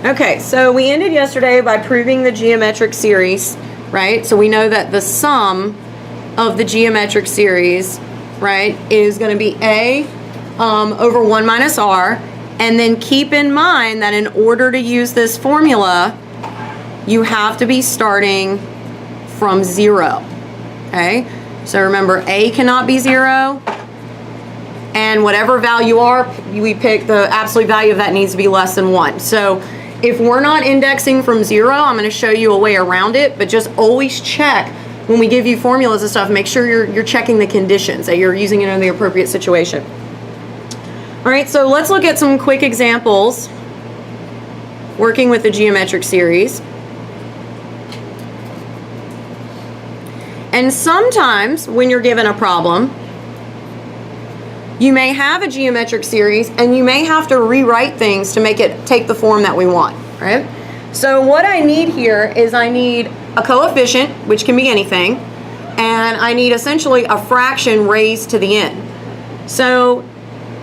Okay, so we ended yesterday by proving the geometric series, right? So we know that the sum of the geometric series, right, is going to be A over 1 minus R. And then keep in mind that in order to use this formula, you have to be starting from 0, okay? So remember, A cannot be 0, and whatever value R we pick, the absolute value of that needs to be less than 1. So if we're not indexing from 0, I'm going to show you a way around it, but just always check when we give you formulas and stuff, make sure you're checking the conditions, that you're using it in the appropriate situation. All right, so let's look at some quick examples working with the geometric series. And sometimes when you're given a problem, you may have a geometric series and you may have to rewrite things to make it take the form that we want, right? So what I need here is I need a coefficient, which can be anything, and I need essentially a fraction raised to the n. So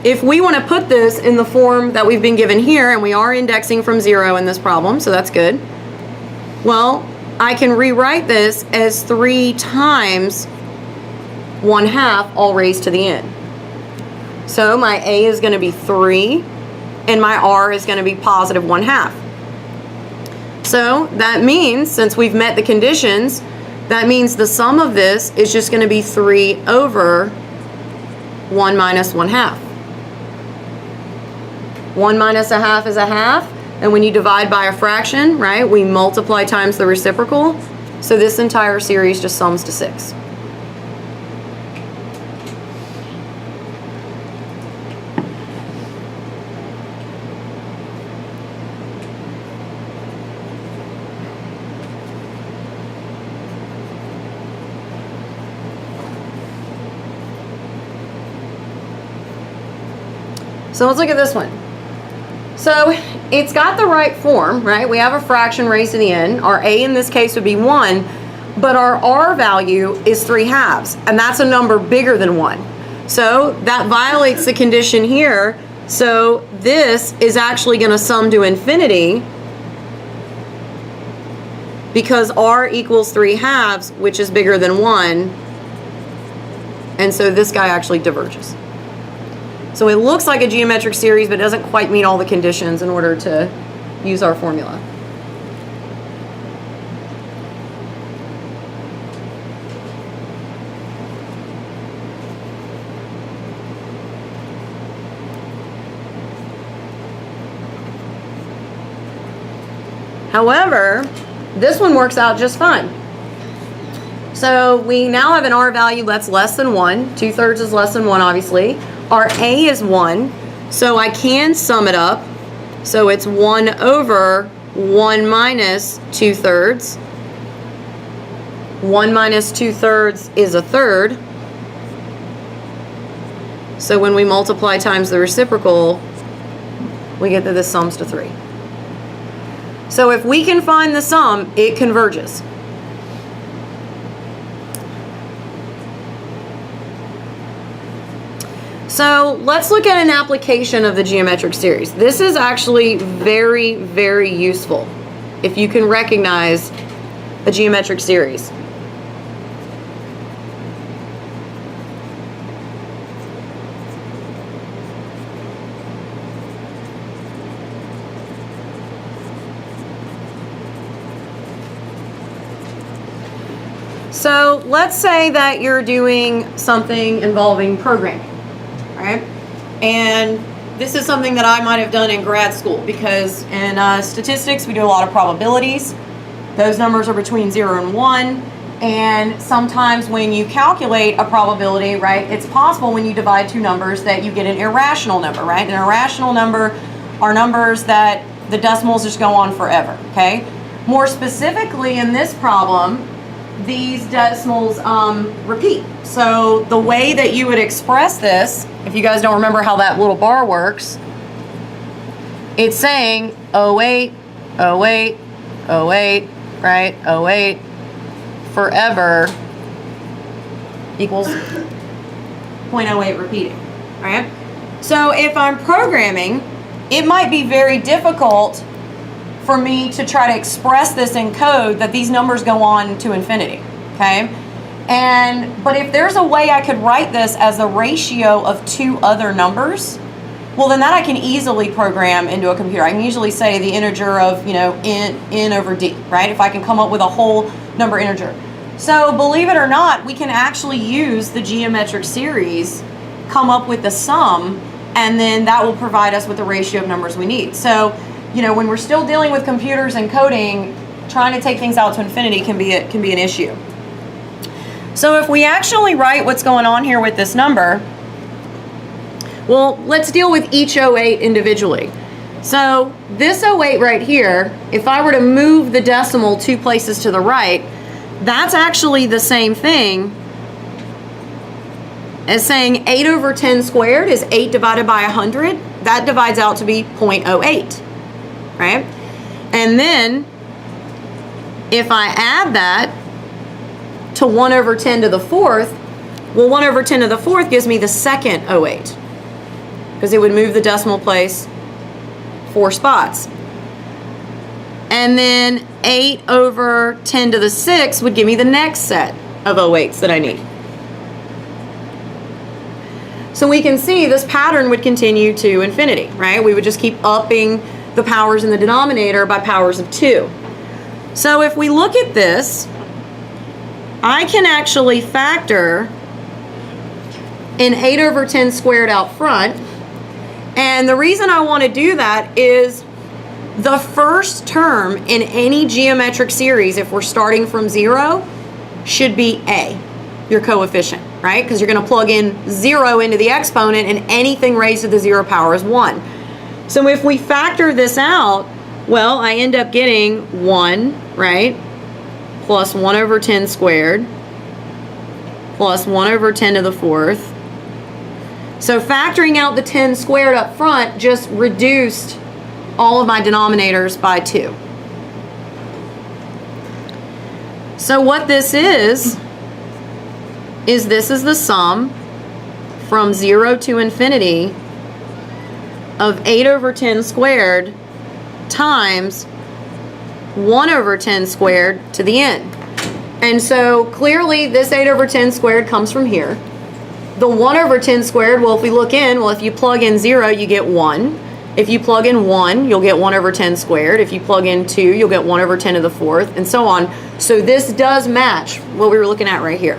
if we want to put this in the form that we've been given here, and we are indexing from 0 in this problem, so that's good, well, I can rewrite this as 3 times 1/2 all raised to the n. So my A is going to be 3, and my R is going to be positive 1/2. So that means, since we've met the conditions, that means the sum of this is just going to be 3 over 1 minus 1/2. 1 minus 1/2 is 1/2, and when you divide by a fraction, right, we multiply times the reciprocal, so this entire series just sums to 6. So let's look at this one. So it's got the right form, right? We have a fraction raised to the n. Our A in this case would be 1, but our R value is 3/2, and that's a number bigger than 1. So that violates the condition here. So this is actually going to sum to infinity because R equals 3/2, which is bigger than 1, and so this guy actually diverges. So it looks like a geometric series, but it doesn't quite meet all the conditions in order to use our formula. However, this one works out just fine. So we now have an R value that's less than 1. 2/3 is less than 1, obviously. Our A is 1, so I can sum it up. So it's 1 over 1 minus 2/3. 1 minus 2/3 is 1/3. So when we multiply times the reciprocal, we get that this sums to 3. So if we can find the sum, it converges. So let's look at an application of the geometric series. This is actually very, very useful if you can recognize a geometric series. So let's say that you're doing something involving programming. Right? And this is something that I might have done in grad school because in statistics we do a lot of probabilities. Those numbers are between 0 and 1, and sometimes when you calculate a probability, right, it's possible when you divide two numbers that you get an irrational number, right? An irrational number are numbers that the decimals just go on forever, okay? More specifically in this problem, these decimals repeat. So the way that you would express this, if you guys don't remember how that little bar works, it's saying 08, 08, 08, right? 08 forever equals 0.08 repeating, right? So if I'm programming, it might be very difficult for me to try to express this in code that these numbers go on to infinity, okay? But if there's a way I could write this as a ratio of two other numbers, well, then that I can easily program into a computer. I can usually say the integer of, n over d, right? If I can come up with a whole number integer. So believe it or not, we can actually use the geometric series, come up with the sum, and then that will provide us with the ratio of numbers we need. So, when we're still dealing with computers and coding, trying to take things out to infinity can be an issue. So if we actually write what's going on here with this number, well, let's deal with each 08 individually. So this 08 right here, if I were to move the decimal 2 places to the right, that's actually the same thing as saying 8 over 10 squared is 8 divided by 100. That divides out to be 0.08, right? And then if I add that to 1 over 10 to the 4th, well, 1 over 10 to the 4th gives me the second 08, because it would move the decimal place 4 spots. And then 8 over 10 to the 6th would give me the next set of 08s that I need. So we can see this pattern would continue to infinity, right? We would just keep upping the powers in the denominator by powers of 2. So if we look at this, I can actually factor in 8 over 10 squared out front. And the reason I want to do that is the first term in any geometric series, if we're starting from 0, should be a, your coefficient, right? Because you're going to plug in 0 into the exponent, and anything raised to the 0 power is 1. So if we factor this out, well, I end up getting 1, right? Plus 1 over 10 squared, plus 1 over 10 to the 4th. So factoring out the 10 squared up front just reduced all of my denominators by 2. So what this is this is the sum from 0 to infinity of 8 over 10 squared times 1 over 10 squared to the n. And so clearly this 8 over 10 squared comes from here. The 1 over 10 squared, well, if we look in, well, if you plug in 0, you get 1. If you plug in 1, you'll get 1 over 10 squared. If you plug in 2, you'll get 1 over 10 to the 4th, and so on. So this does match what we were looking at right here.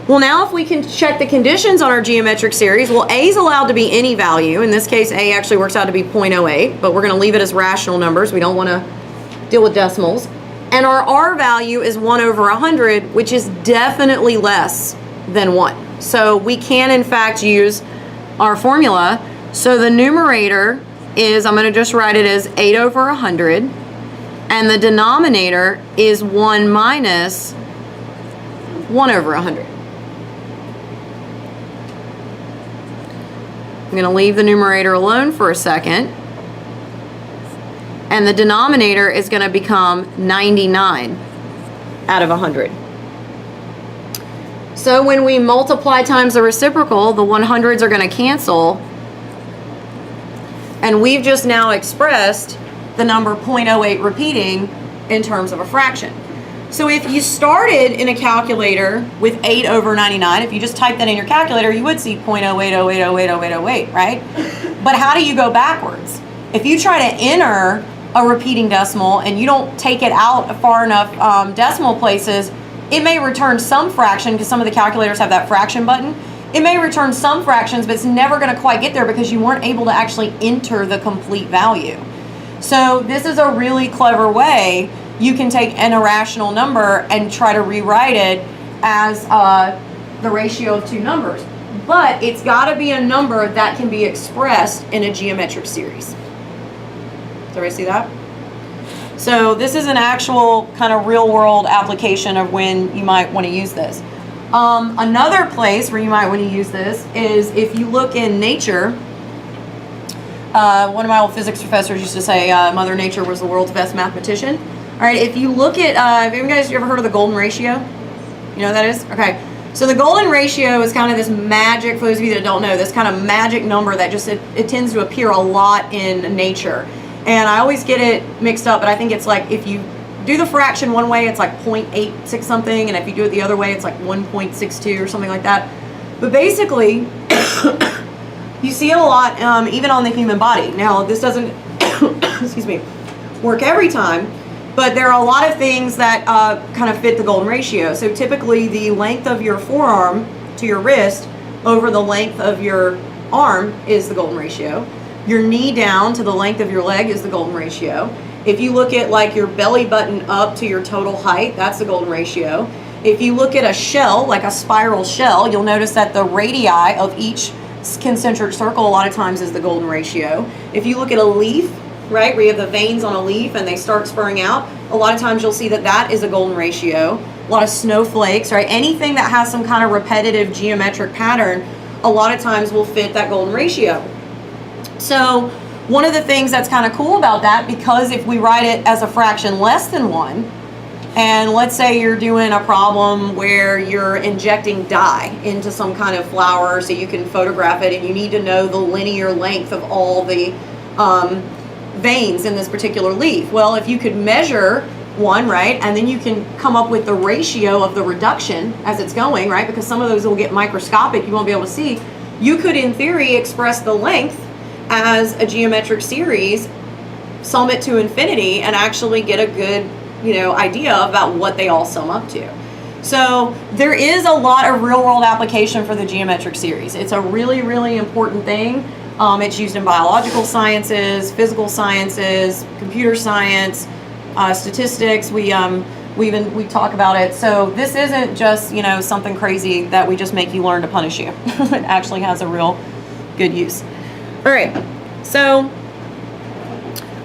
Well, now if we can check the conditions on our geometric series, well, a is allowed to be any value. In this case, a actually works out to be 0.08, but we're going to leave it as rational numbers. We don't want to deal with decimals. And our r value is 1 over 100, which is definitely less than 1. So we can, in fact, use our formula. So the numerator is, I'm going to just write it as 8 over 100, and the denominator is 1 minus 1 over 100. I'm going to leave the numerator alone for a second, and the denominator is going to become 99 out of 100. So when we multiply times the reciprocal, the 100s are going to cancel, and we've just now expressed the number 0.08 repeating in terms of a fraction. So if you started in a calculator with 8 over 99, if you just typed that in your calculator, you would see 0.0808080808, right? But how do you go backwards? If you try to enter a repeating decimal and you don't take it out far enough decimal places, it may return some fraction, because some of the calculators have that fraction button. It may return some fractions, but it's never going to quite get there because you weren't able to actually enter the complete value. So this is a really clever way you can take an irrational number and try to rewrite it as the ratio of two numbers. But it's got to be a number that can be expressed in a geometric series. Does everybody see that? So this is an actual kind of real world application of when you might want to use this. Another place where you might want to use this is if you look in nature. One of my old physics professors used to say Mother Nature was the world's best mathematician. All right, if you look at, have you guys ever heard of the golden ratio? You know what that is? Okay, so the golden ratio is kind of this magic, for those of you that don't know, this kind of magic number that just, it tends to appear a lot in nature. And I always get it mixed up, but I think it's like if you do the fraction one way, it's like 0.86 something, and if you do it the other way, it's like 1.62 or something like that. But basically, you see it a lot, even on the human body. Now, this doesn't, excuse me, work every time, but there are a lot of things that kind of fit the golden ratio. So typically, the length of your forearm to your wrist over the length of your arm is the golden ratio. Your knee down to the length of your leg is the golden ratio. If you look at like your belly button up to your total height, that's the golden ratio. If you look at a shell, like a spiral shell, you'll notice that the radii of each concentric circle a lot of times is the golden ratio. If you look at a leaf, right, where you have the veins on a leaf and they start spurring out, a lot of times you'll see that that is a golden ratio. A lot of snowflakes, right? Anything that has some kind of repetitive geometric pattern, a lot of times will fit that golden ratio. So one of the things that's kind of cool about that, because if we write it as a fraction less than 1, and let's say you're doing a problem where you're injecting dye into some kind of flower so you can photograph it, and you need to know the linear length of all the veins in this particular leaf. Well, if you could measure one, right, and then you can come up with the ratio of the reduction as it's going, right, because some of those will get microscopic, you won't be able to see. You could, in theory, express the length as a geometric series, sum it to infinity, and actually get a good, idea about what they all sum up to. So there is a lot of real-world application for the geometric series. It's a really, really important thing. It's used in biological sciences, physical sciences, computer science, statistics. We talk about it. So this isn't just something crazy that we just make you learn to punish you. It actually has a real good use. All right, so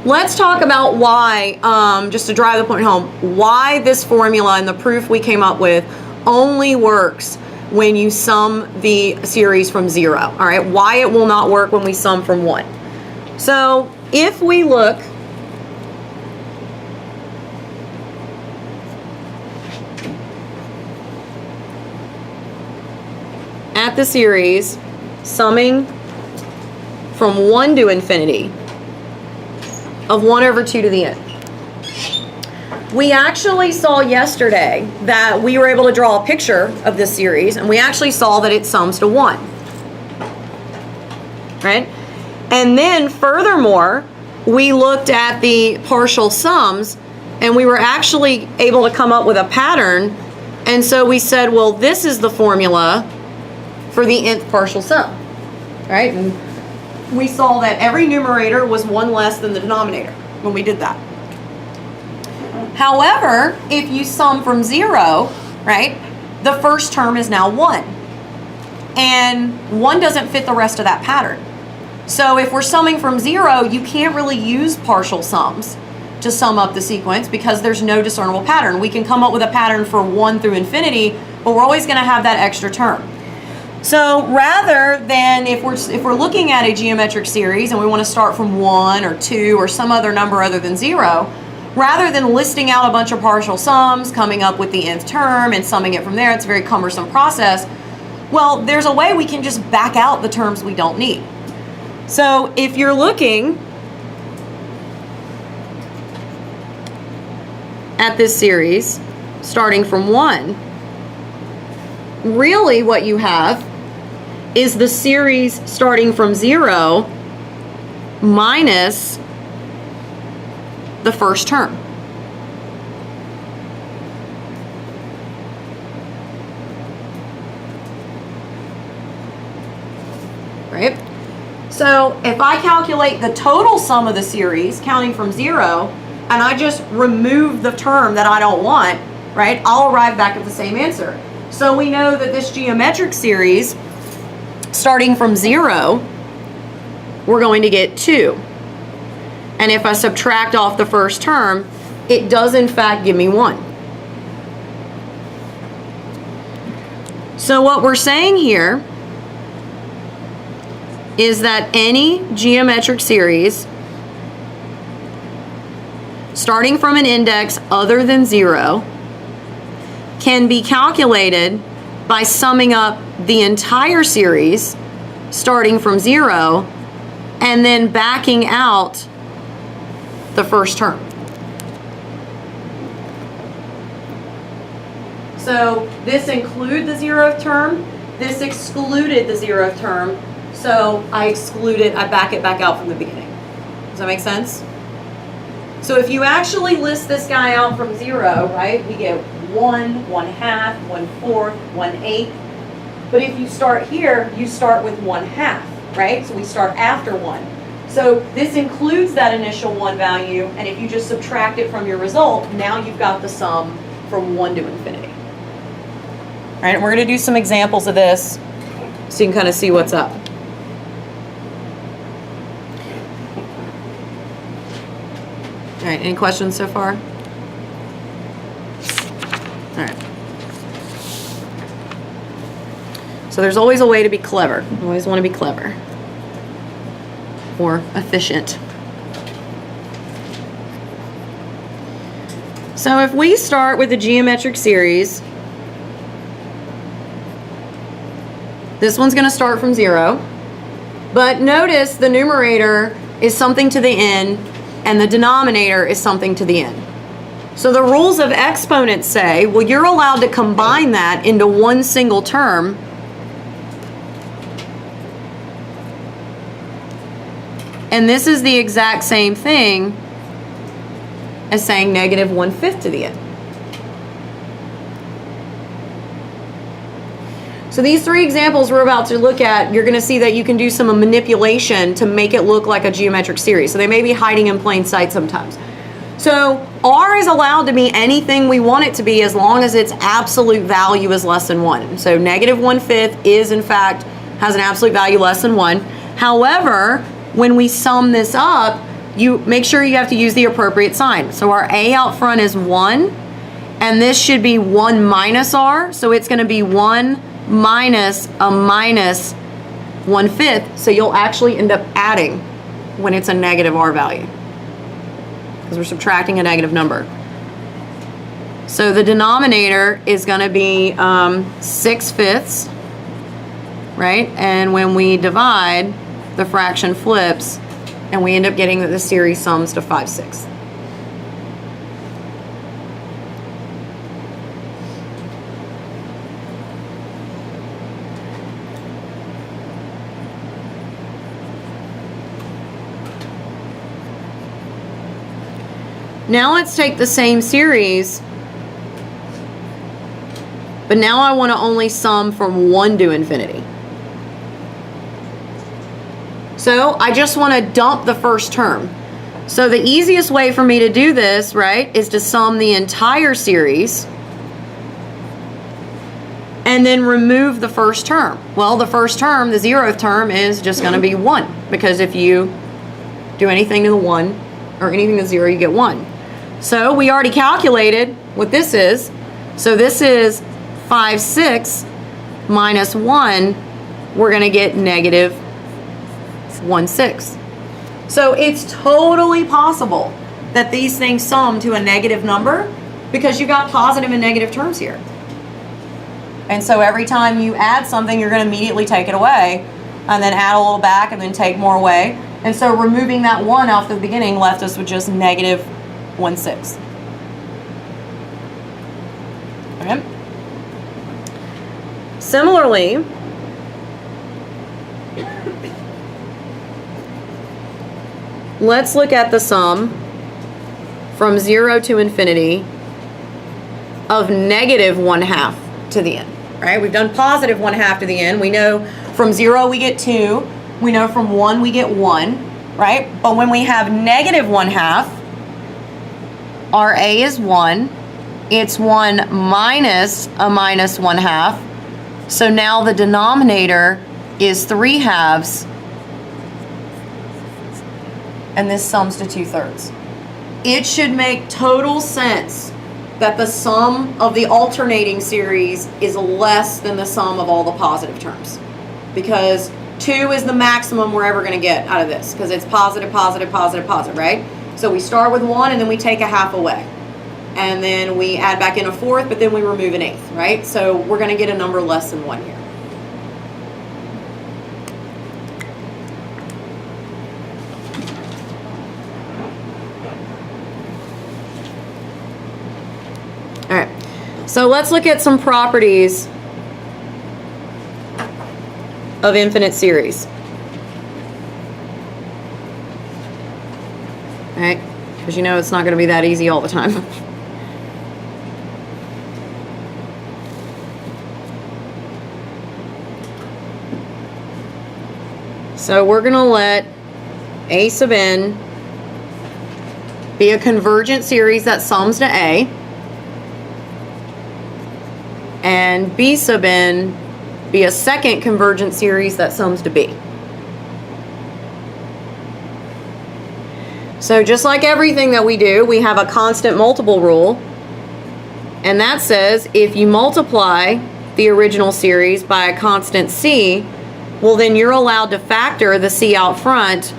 let's talk about why, just to drive the point home, why this formula and the proof we came up with only works when you sum the series from 0. All right, why it will not work when we sum from 1. So if we look at the series summing from 1 to infinity of 1 over 2 to the n. We actually saw yesterday that we were able to draw a picture of this series, and we actually saw that it sums to 1. Right? And then furthermore, we looked at the partial sums, and we were actually able to come up with a pattern, and so we said, well, this is the formula for the nth partial sum. Right? And we saw that every numerator was 1 less than the denominator when we did that. However, if you sum from 0, right, the first term is now 1. And 1 doesn't fit the rest of that pattern. So if we're summing from 0, you can't really use partial sums to sum up the sequence because there's no discernible pattern. We can come up with a pattern for 1 through infinity, but we're always going to have that extra term. So rather than if we're looking at a geometric series and we want to start from 1 or 2 or some other number other than 0, rather than listing out a bunch of partial sums, coming up with the nth term and summing it from there, it's a very cumbersome process. Well, there's a way we can just back out the terms we don't need. So if you're looking at this series starting from 1, really what you have is the series starting from 0 minus the first term. Right? So if I calculate the total sum of the series, counting from 0, and I just remove the term that I don't want, right, I'll arrive back at the same answer. So we know that this geometric series, starting from 0, we're going to get 2. And if I subtract off the first term, it does in fact give me 1. So what we're saying here is that any geometric series starting from an index other than 0 can be calculated by summing up the entire series starting from 0 and then backing out the first term. So this included the 0th term, this excluded the 0th term, so I back it back out from the beginning. Does that make sense? So if you actually list this guy out from 0, right, we get 1, 1/2, 1/4, 1/8. But if you start here, you start with 1/2, right? So we start after 1. So this includes that initial 1 value, and if you just subtract it from your result, now you've got the sum from 1 to infinity. All right, and we're going to do some examples of this so you can kind of see what's up. All right, any questions so far? All right. So there's always a way to be clever. You always want to be clever or efficient. So if we start with the geometric series, this one's going to start from 0. But notice the numerator is something to the n and the denominator is something to the n. So the rules of exponents say, well, you're allowed to combine that into one single term. And this is the exact same thing as saying negative 1/5 to the n. So these 3 examples we're about to look at, you're going to see that you can do some manipulation to make it look like a geometric series. So they may be hiding in plain sight sometimes. So R is allowed to be anything we want it to be as long as its absolute value is less than 1. So negative 1/5 is, in fact, has an absolute value less than 1. However, when we sum this up, you make sure you have to use the appropriate sign. So our A out front is 1, and this should be 1 minus R. So it's going to be 1 minus a minus 1/5. So you'll actually end up adding when it's a negative R value, because we're subtracting a negative number. So the denominator is going to be 6/5, right? And when we divide, the fraction flips, and we end up getting that the series sums to 5/6. Now let's take the same series, but now I want to only sum from 1 to infinity. So I just want to dump the first term. So the easiest way for me to do this, right, is to sum the entire series and then remove the first term. Well, the first term, the 0th term, is just going to be 1, because if you do anything to the 1 or anything to 0, you get 1. So we already calculated what this is. So this is 5/6 minus 1. We're going to get negative 1/6. So it's totally possible that these things sum to a negative number because you got positive and negative terms here. And so every time you add something, you're going to immediately take it away and then add a little back and then take more away. And so removing that 1 off the beginning left us with just negative 1/6. Okay. Similarly, let's look at the sum from 0 to infinity of negative 1/2 to the n. Right? We've done positive 1/2 to the n. We know from 0 we get 2. We know from 1 we get 1. Right? But when we have negative 1/2, our A is 1. It's 1 minus a minus 1/2. So now the denominator is 3/2. And this sums to 2/3. It should make total sense that the sum of the alternating series is less than the sum of all the positive terms, because 2 is the maximum we're ever going to get out of this, because it's positive, positive, positive, positive, right? So we start with 1 and then we take a half away, and then we add back in a 4th, but then we remove an 1/8, right? So we're going to get a number less than 1 here. So let's look at some properties of infinite series. Right? Because you know it's not going to be that easy all the time. So we're going to let A sub n be a convergent series that sums to A, and B sub n be a second convergent series that sums to B. So just like everything that we do, we have a constant multiple rule, and that says if you multiply the original series by a constant C, well then you're allowed to factor the C out front,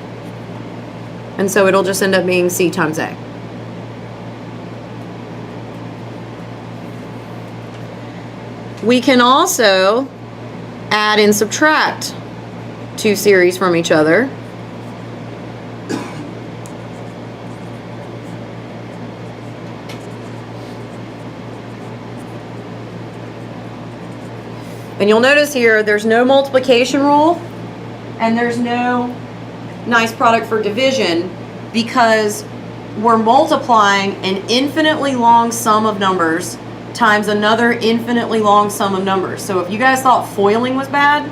and so it'll just end up being C times A. We can also add and subtract two series from each other. And you'll notice here there's no multiplication rule and there's no nice product for division, because we're multiplying an infinitely long sum of numbers times another infinitely long sum of numbers. So if you guys thought foiling was bad,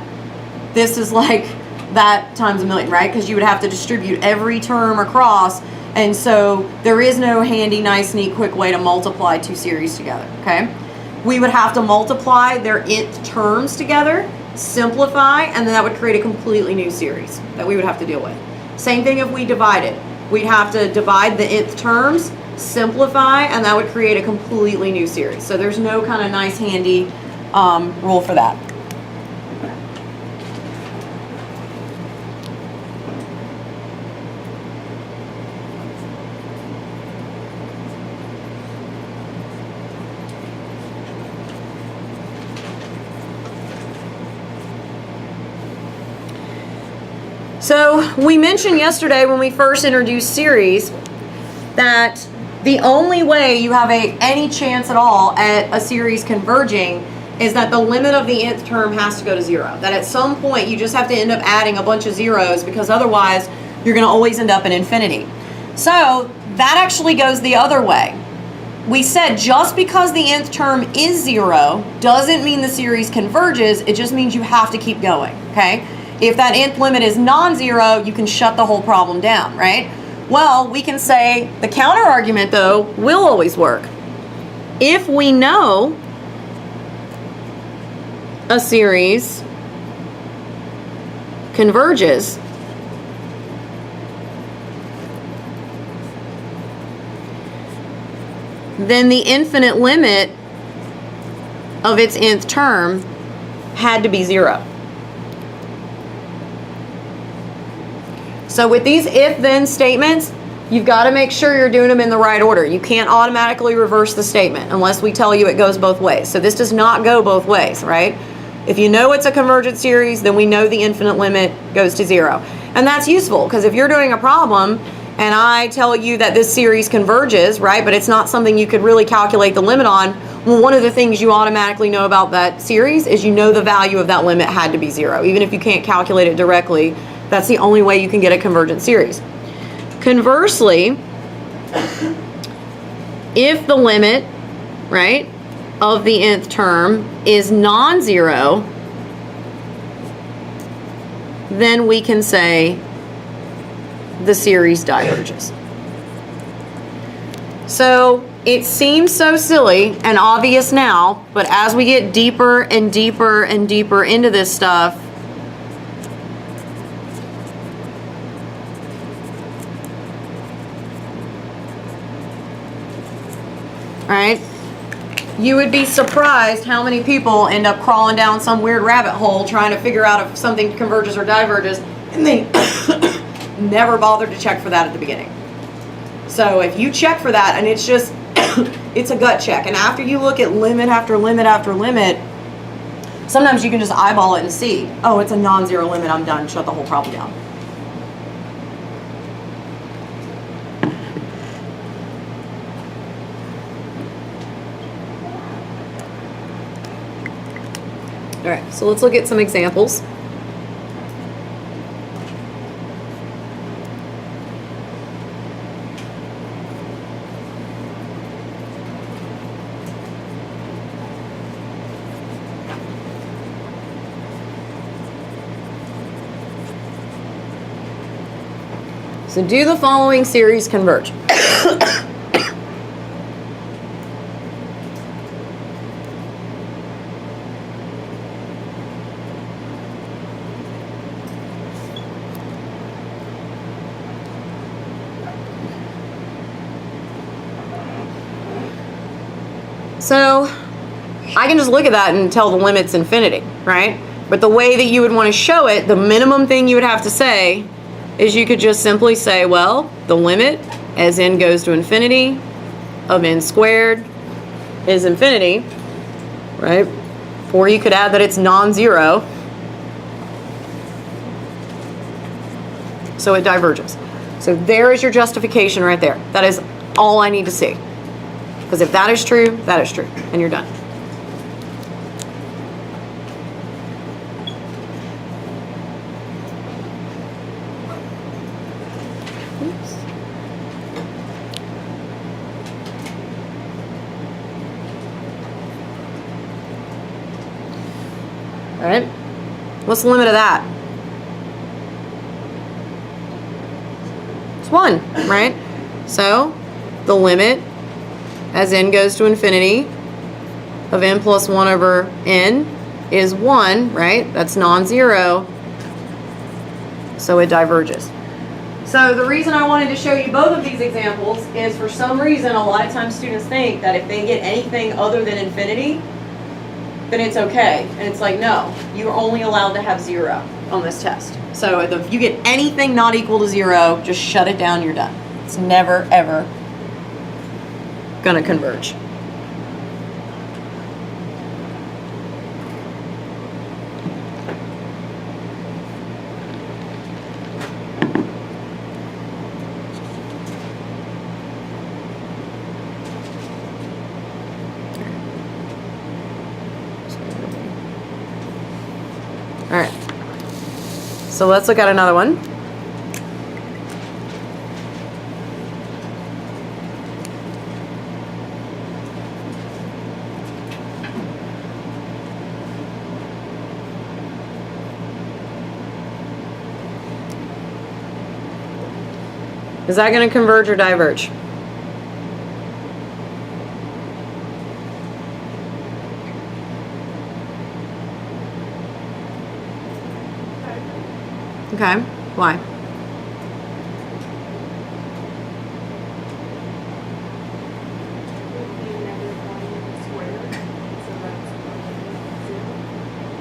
this is like that times a million, right? Because you would have to distribute every term across, and so there is no handy, nice, neat, quick way to multiply two series together, okay? We would have to multiply their nth terms together, simplify, and then that would create a completely new series that we would have to deal with. Same thing if we divided. We'd have to divide the nth terms, simplify, and that would create a completely new series. So there's no kind of nice, handy rule for that. So we mentioned yesterday when we first introduced series that the only way you have any chance at all at a series converging is that the limit of the nth term has to go to 0. That at some point you just have to end up adding a bunch of zeros, because otherwise you're going to always end up in infinity. So that actually goes the other way. We said just because the nth term is 0 doesn't mean the series converges, it just means you have to keep going, okay? If that nth limit is non-zero, you can shut the whole problem down, right? Well, we can say the counter argument, though, will always work. If we know a series converges, then the infinite limit of its nth term had to be 0. So with these if-then statements, you've got to make sure you're doing them in the right order. You can't automatically reverse the statement unless we tell you it goes both ways. So this does not go both ways, right? If you know it's a convergent series, then we know the infinite limit goes to 0. And that's useful, because if you're doing a problem and I tell you that this series converges, right, but it's not something you could really calculate the limit on, well, one of the things you automatically know about that series is you know the value of that limit had to be 0. Even if you can't calculate it directly, that's the only way you can get a convergent series. Conversely, if the limit, right, of the nth term is non-zero, then we can say the series diverges. So it seems so silly and obvious now, but as we get deeper and deeper and deeper into this stuff, right, you would be surprised how many people end up crawling down some weird rabbit hole trying to figure out if something converges or diverges, and they never bothered to check for that at the beginning. So if you check for that, and it's just, it's a gut check, and after you look at limit after limit after limit, sometimes you can just eyeball it and see, oh, it's a non-zero limit, I'm done, shut the whole problem down. All right, so let's look at some examples. So do the following series converge? So I can just look at that and tell the limit's infinity, right? But the way that you would want to show it, the minimum thing you would have to say is you could just simply say, well, the limit as n goes to infinity of n squared is infinity, right? Or you could add that it's non-zero, so it diverges. So there is your justification right there. That is all I need to see. Because if that is true, and you're done. All right, what's the limit of that? It's 1, right? So the limit as n goes to infinity of n plus 1 over n is 1, right? That's non-zero, so it diverges. So the reason I wanted to show you both of these examples is for some reason a lot of times students think that if they get anything other than infinity, then it's okay. And it's like, no, you're only allowed to have 0 on this test. So if you get anything not equal to 0, just shut it down, you're done. It's never, ever gonna converge. All right, so let's look at another one. Is that going to converge or diverge? Okay, why?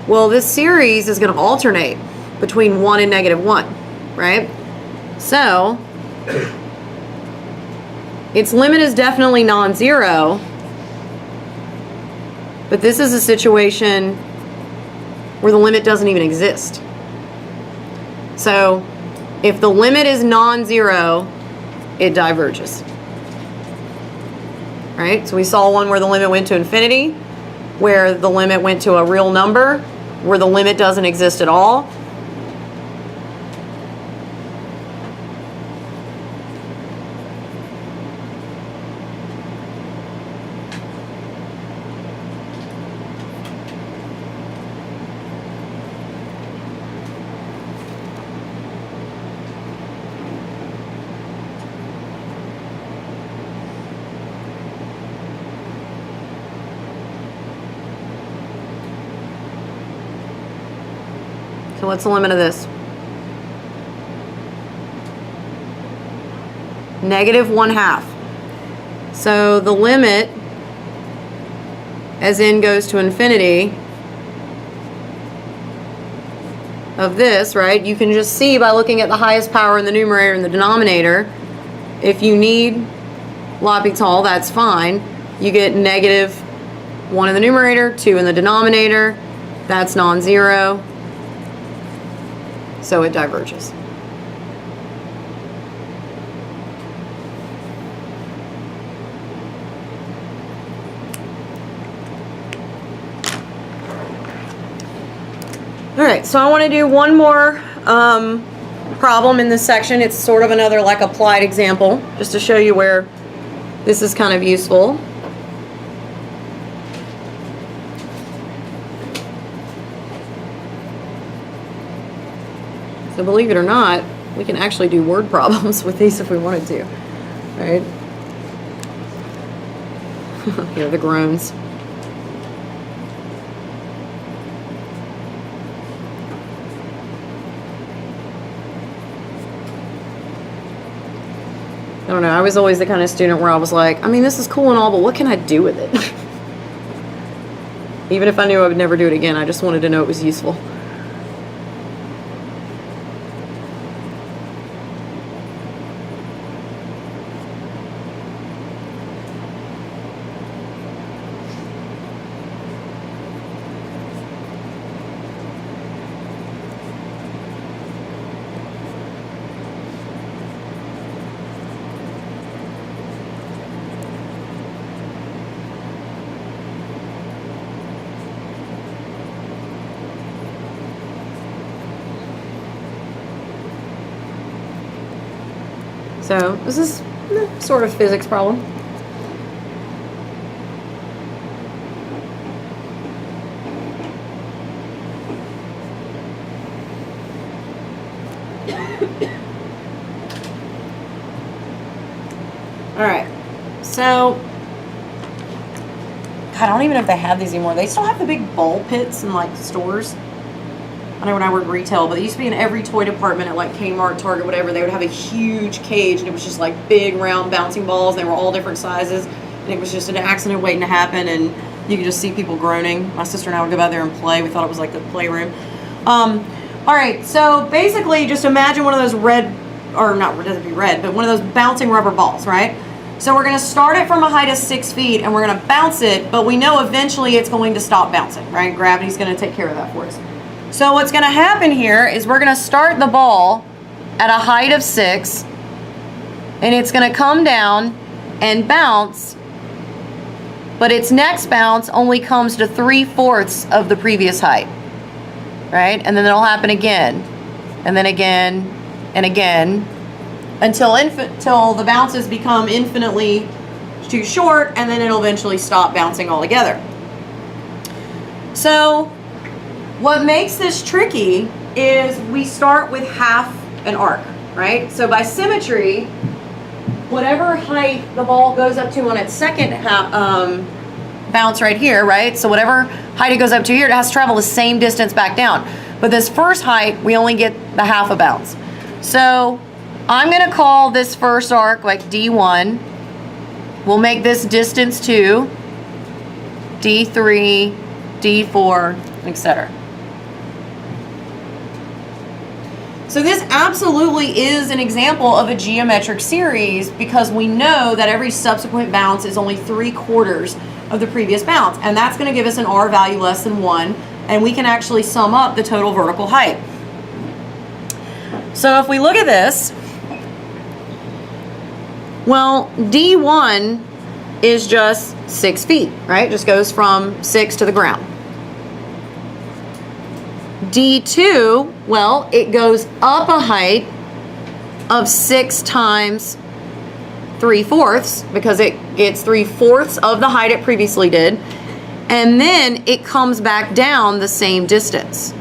Well, this series is going to alternate between 1 and -1, right? So its limit is definitely non-zero, but this is a situation where the limit doesn't even exist. So if the limit is non-zero, it diverges. Right? So we saw one where the limit went to infinity, where the limit went to a real number, where the limit doesn't exist at all. So what's the limit of this? -1/2. So the limit as n goes to infinity of this, right? You can just see by looking at the highest power in the numerator and the denominator. If you need L'Hopital, that's fine. You get -1 in the numerator, 2 in the denominator. That's non-zero. So it diverges. All right, so I want to do one more problem in this section. It's sort of another like applied example, just to show you where this is kind of useful. So believe it or not, we can actually do word problems with these if we wanted to, right? Here are the groans. I don't know, I was always the kind of student where I was like, I mean, this is cool and all, but what can I do with it? Even if I knew I would never do it again, I just wanted to know it was useful. So this is sort of physics problem. All right, so God, I don't even know if they have these anymore. They still have the big ball pits in like stores. I know when I worked retail, but it used to be in every toy department at like Kmart, Target, whatever. They would have a huge cage, and it was just like big round bouncing balls. They were all different sizes, and it was just an accident waiting to happen, and you could just see people groaning. My sister and I would go out there and play. We thought it was like the playroom. All right, so basically just imagine one of those red, or not, it doesn't be red, but one of those bouncing rubber balls, right? So we're going to start it from a height of 6 feet, and we're going to bounce it, but we know eventually it's going to stop bouncing, right? Gravity's going to take care of that for us. So what's going to happen here is we're going to start the ball at a height of 6, and it's going to come down and bounce, but its next bounce only comes to 3/4 of the previous height, right? And then it'll happen again, and then again, and again, until the bounces become infinitely too short, and then it'll eventually stop bouncing altogether. So what makes this tricky is we start with half an arc, right? So by symmetry, whatever height the ball goes up to on its second bounce right here, right? So whatever height it goes up to here, it has to travel the same distance back down. But this first height, we only get the half a bounce. So I'm going to call this first arc like D1. We'll make this distance 2, D3, D4, etc. So this absolutely is an example of a geometric series because we know that every subsequent bounce is only 3/4 of the previous bounce, and that's going to give us an R value less than 1, and we can actually sum up the total vertical height. So if we look at this, well, D1 is just 6 feet, right? Just goes from 6 to the ground. D2, well, it goes up a height of 6 times 3/4 because it gets 3/4 of the height it previously did, and then it comes back down the same distance.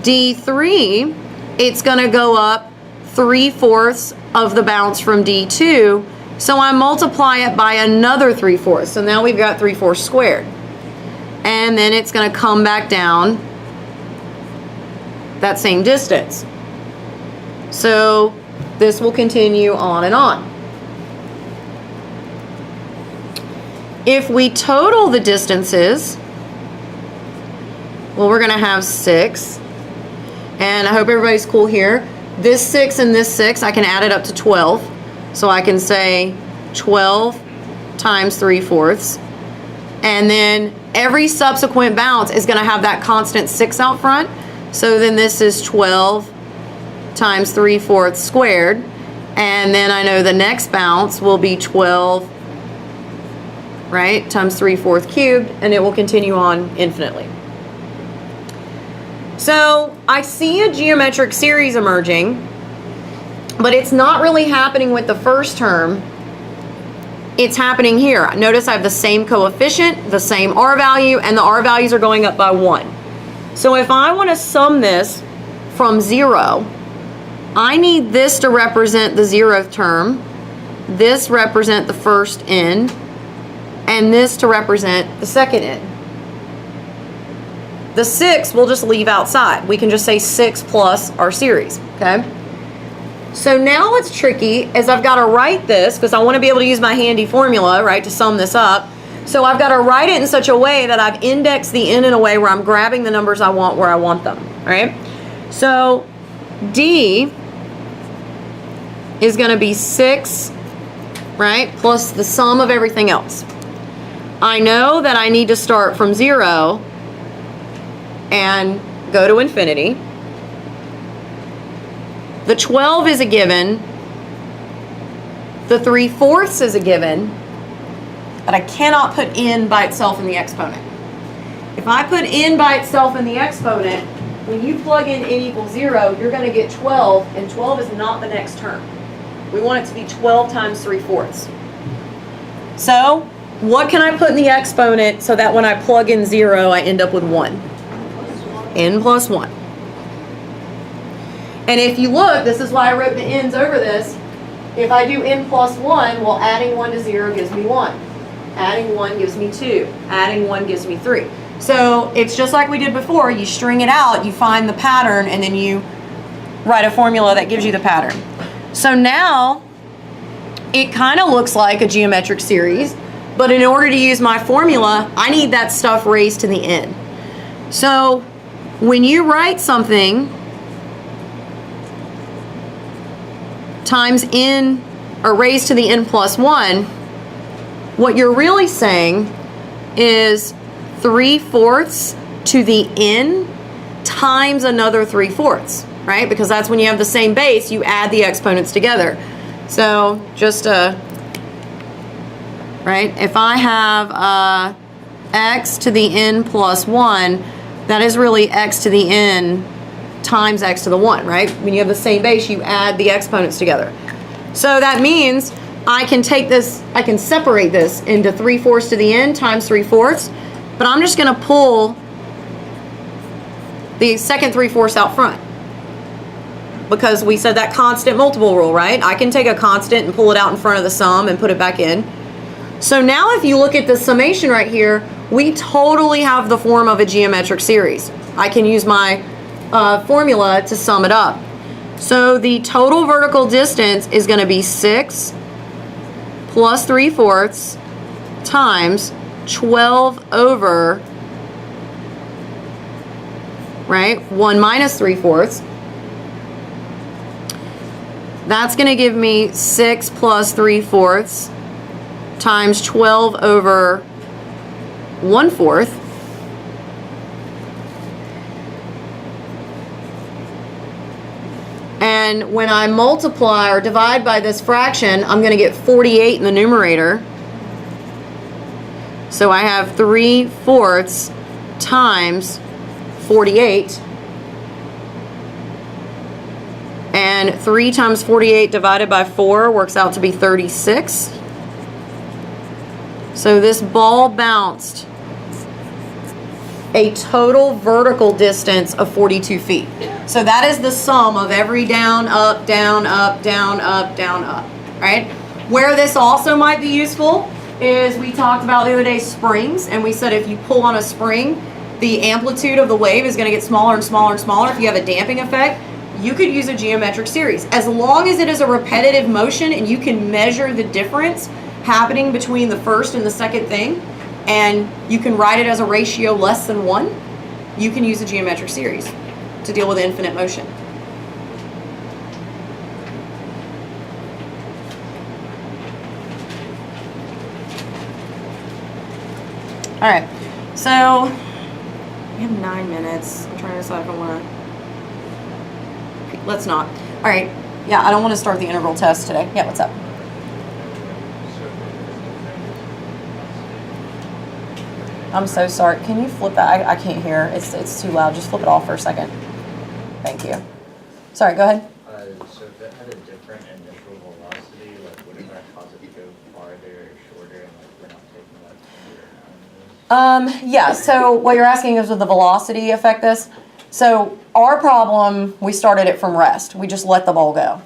D3, it's going to go up 3/4 of the bounce from D2, so I multiply it by another 3/4, so now we've got 3/4 squared. And then it's going to come back down that same distance. So this will continue on and on. If we total the distances, well, we're going to have 6. And I hope everybody's cool here. This 6 and this 6, I can add it up to 12. So I can say 12 times 3/4. And then every subsequent bounce is going to have that constant 6 out front. So then this is 12 times 3/4 squared. And then I know the next bounce will be 12, right, times 3/4 cubed, and it will continue on infinitely. So I see a geometric series emerging, but it's not really happening with the first term. It's happening here. Notice I have the same coefficient, the same R value, and the R values are going up by 1. So if I want to sum this from 0, I need this to represent the 0th term, this represent the first n, and this to represent the second n. The 6 we'll just leave outside. We can just say 6 plus our series, okay? So now what's tricky is I've got to write this, because I want to be able to use my handy formula, right, to sum this up. So I've got to write it in such a way that I've indexed the n in a way where I'm grabbing the numbers I want where I want them, right? So D is going to be 6, right, plus the sum of everything else. I know that I need to start from 0 and go to infinity. The 12 is a given. The 3/4 is a given. But I cannot put n by itself in the exponent. If I put n by itself in the exponent, when you plug in n equals 0, you're going to get 12, and 12 is not the next term. We want it to be 12 times 3/4. So, what can I put in the exponent so that when I plug in 0, I end up with 1? N plus 1. And if you look, this is why I wrote the n's over this. If I do n plus 1, well, adding 1 to 0 gives me 1. Adding 1 gives me 2. Adding 1 gives me 3. So it's just like we did before. You string it out, you find the pattern, and then you write a formula that gives you the pattern. So now it kind of looks like a geometric series, but in order to use my formula, I need that stuff raised to the n. So when you write something times n, or raised to the n plus 1, what you're really saying is 3/4 to the n times another 3/4, right? Because that's when you have the same base, you add the exponents together. So just right, if I have x to the n plus 1, that is really x to the n times x to the 1, right? When you have the same base, you add the exponents together. So that means I can take this, I can separate this into 3/4 to the n times 3/4, but I'm just going to pull the second 3/4 out front, because we said that constant multiple rule, right? I can take a constant and pull it out in front of the sum and put it back in. So now if you look at the summation right here, we totally have the form of a geometric series. I can use my formula to sum it up. So the total vertical distance is going to be 6 plus 3/4 times 12 over, right, 1 minus 3/4. That's going to give me 6 plus 3/4 times 12 over 1/4. And when I multiply or divide by this fraction, I'm going to get 48 in the numerator. So I have 3/4 times 48. And 3 times 48 divided by 4 works out to be 36. So this ball bounced a total vertical distance of 42 feet. So that is the sum of every down, up, down, up, down, up, down, up, right? Where this also might be useful is we talked about the other day springs, and we said if you pull on a spring, the amplitude of the wave is going to get smaller and smaller and smaller. If you have a damping effect, you could use a geometric series. As long as it is a repetitive motion and you can measure the difference happening between the first and the second thing, and you can write it as a ratio less than 1, you can use a geometric series to deal with infinite motion. All right, so we have 9 minutes. I'm trying to decide if I want to. Let's not. All right, yeah, I don't want to start the integral test today. Yeah, what's up? I'm so sorry. Can you flip that? I can't hear. It's too loud. Just flip it off for a second. Thank you. Sorry, go ahead. So if it had a different initial velocity, like wouldn't that cause it to go farther or shorter, and like we're not taking that into account? Yeah, so what you're asking is, would the velocity affect this? So our problem, we started it from rest. We just let the ball go,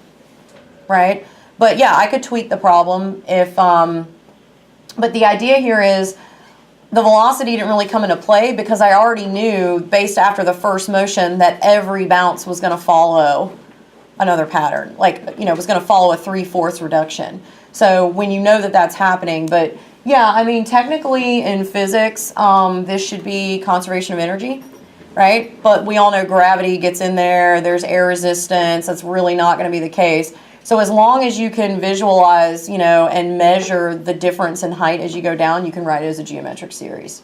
right? But yeah, I could tweak the problem if, but the idea here is the velocity didn't really come into play because I already knew, based after the first motion, that every bounce was going to follow another pattern. Like, you know, it was going to follow a 3/4 reduction. So when you know that that's happening, but yeah, I mean, technically in physics, this should be conservation of energy, right? But we all know gravity gets in there, there's air resistance, that's really not going to be the case. So as long as you can visualize, you know, and measure the difference in height as you go down, you can write it as a geometric series.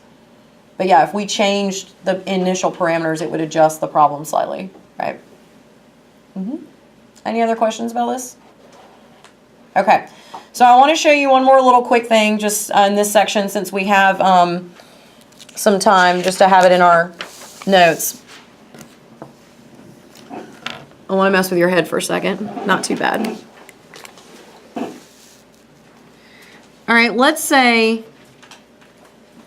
But yeah, if we changed the initial parameters, it would adjust the problem slightly, right? Any other questions about this? Okay, so I want to show you one more little quick thing just in this section, since we have some time, just to have it in our notes. I want to mess with your head for a second. Not too bad. All right, let's say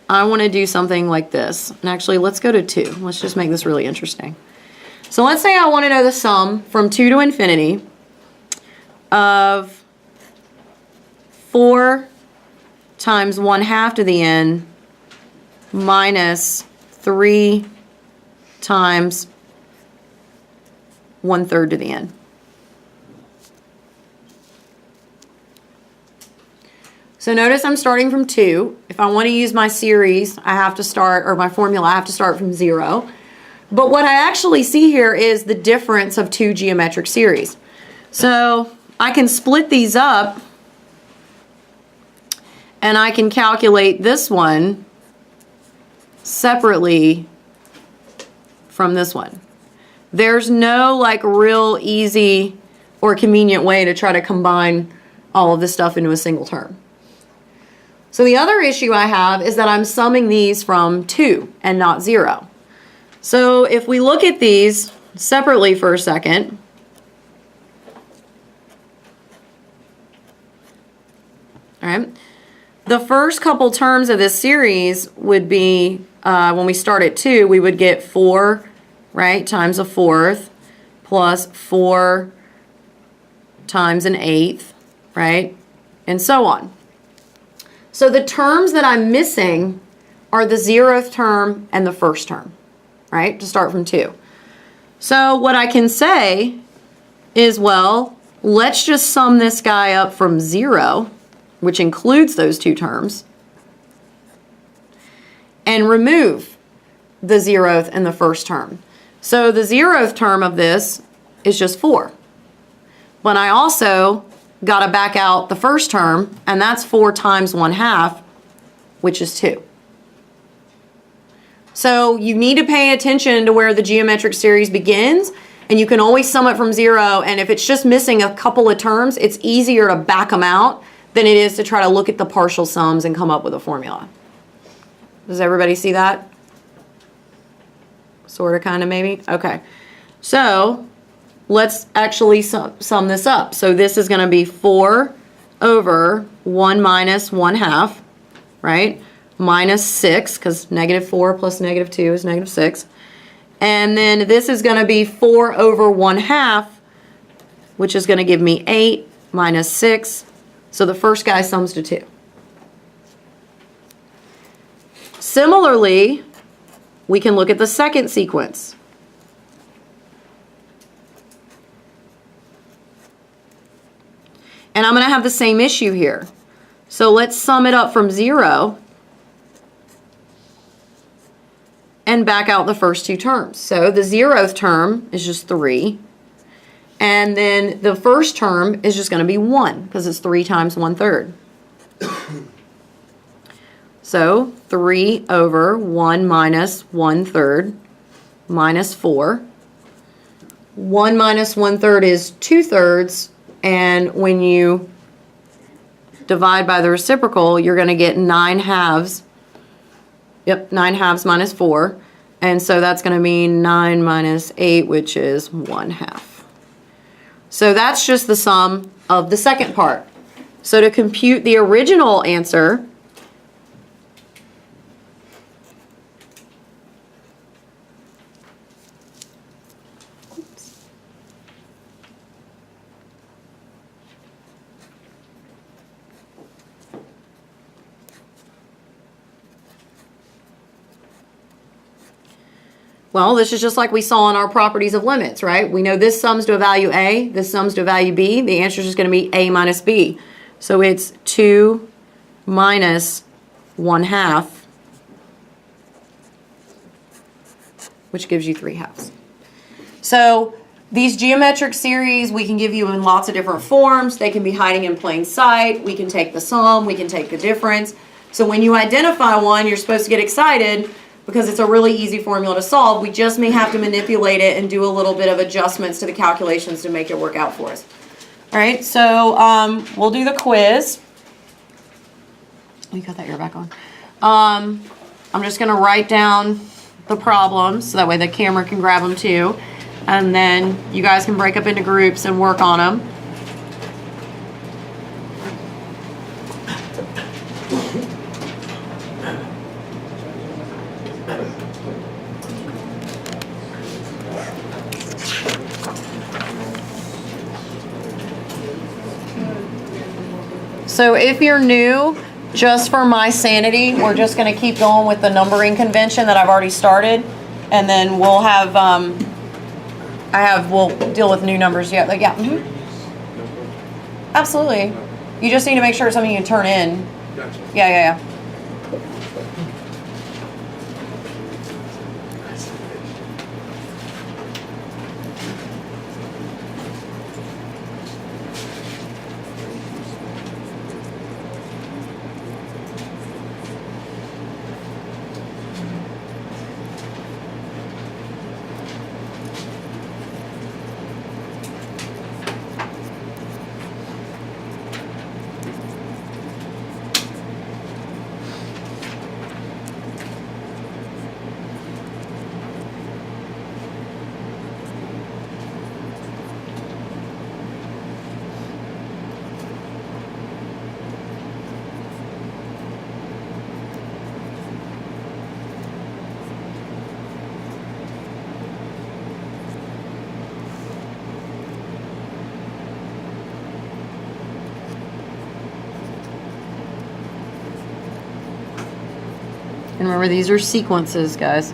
I want to do something like this. And actually, let's go to 2. Let's just make this really interesting. So let's say I want to know the sum from 2 to infinity of 4 times 1/2 to the n minus 3 times 1/3 to the n. So notice I'm starting from 2. If I want to use my series, I have to start, or my formula, I have to start from 0. But what I actually see here is the difference of 2 geometric series. So I can split these up, and I can calculate this one separately from this one. There's no like real easy or convenient way to try to combine all of this stuff into a single term. So the other issue I have is that I'm summing these from 2 and not 0. So if we look at these separately for a second, all right, the first couple terms of this series would be, when we start at 2, we would get 4, right, times a 4th, plus 4 times an 8th, right, and so on. So the terms that I'm missing are the 0th term and the first term, right, to start from 2. So what I can say is, well, let's just sum this guy up from 0, which includes those 2 terms, and remove the 0th and the first term. So the 0th term of this is just 4. But I also got to back out the first term, and that's 4 times 1/2, which is 2. So you need to pay attention to where the geometric series begins, and you can always sum it from 0, and if it's just missing a couple of terms, it's easier to back them out than it is to try to look at the partial sums and come up with a formula. Does everybody see that? Sort of, kind of, maybe? Okay. So let's actually sum this up. So this is going to be 4 over 1 minus 1/2, right? Minus 6, because -4 plus -2 is -6. And then this is going to be 4 over 1/2, which is going to give me 8 minus 6. So the first guy sums to 2. Similarly, we can look at the second sequence. And I'm going to have the same issue here. So let's sum it up from 0 and back out the first 2 terms. So the 0th term is just 3. And then the first term is just going to be 1, because it's 3 times 1/3. So 3 over 1 minus 1/3 minus 4. 1 minus 1/3 is 2/3, and when you divide by the reciprocal, you're going to get 9/2 Yep, 9 halves minus 4. And so that's going to mean 9 minus 8, which is 1 half. So that's just the sum of the second part. So to compute the original answer, well, this is just like we saw in our properties of limits, right? We know this sums to a value A, this sums to a value B. The answer is just going to be A minus B. So it's 2 minus 1 half, which gives you 3 halves. So these geometric series we can give you in lots of different forms. They can be hiding in plain sight. We can take the sum, we can take the difference. So when you identify one, you're supposed to get excited because it's a really easy formula to solve. We just may have to manipulate it and do a little bit of adjustments to the calculations to make it work out for us. All right, so we'll do the quiz. You got that ear back on. I'm just going to write down the problems so that way the camera can grab them too. And then you guys can break up into groups and work on them. So if you're new, just for my sanity, we're just going to keep going with the numbering convention that I've already started, and then we'll have we'll deal with new numbers. Yeah, like, yeah, absolutely. You just need to make sure it's something you can turn in. Gotcha. Yeah. And remember, these are sequences, guys.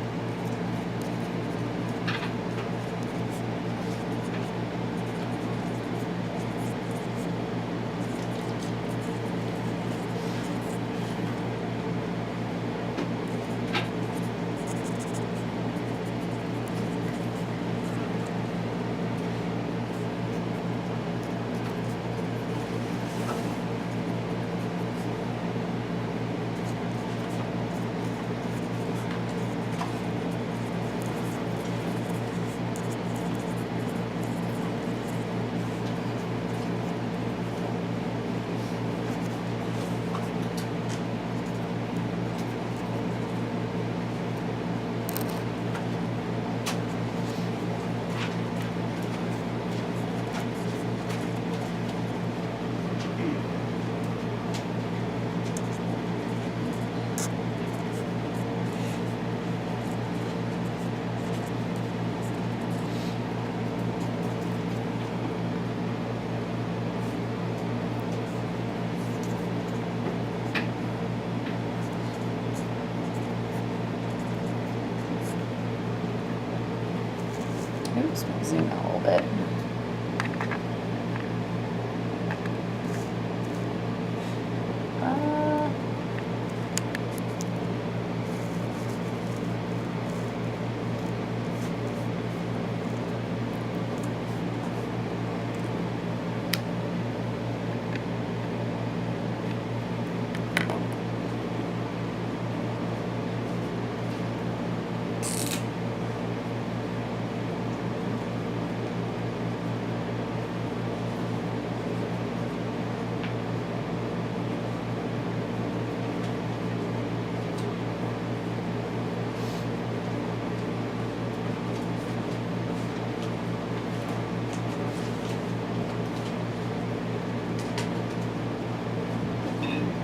Oops, let me zoom out a little bit.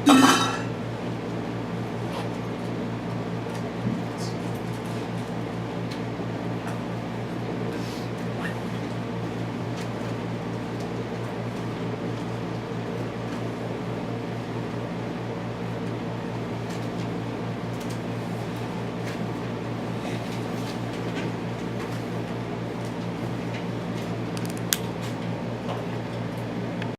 Okay.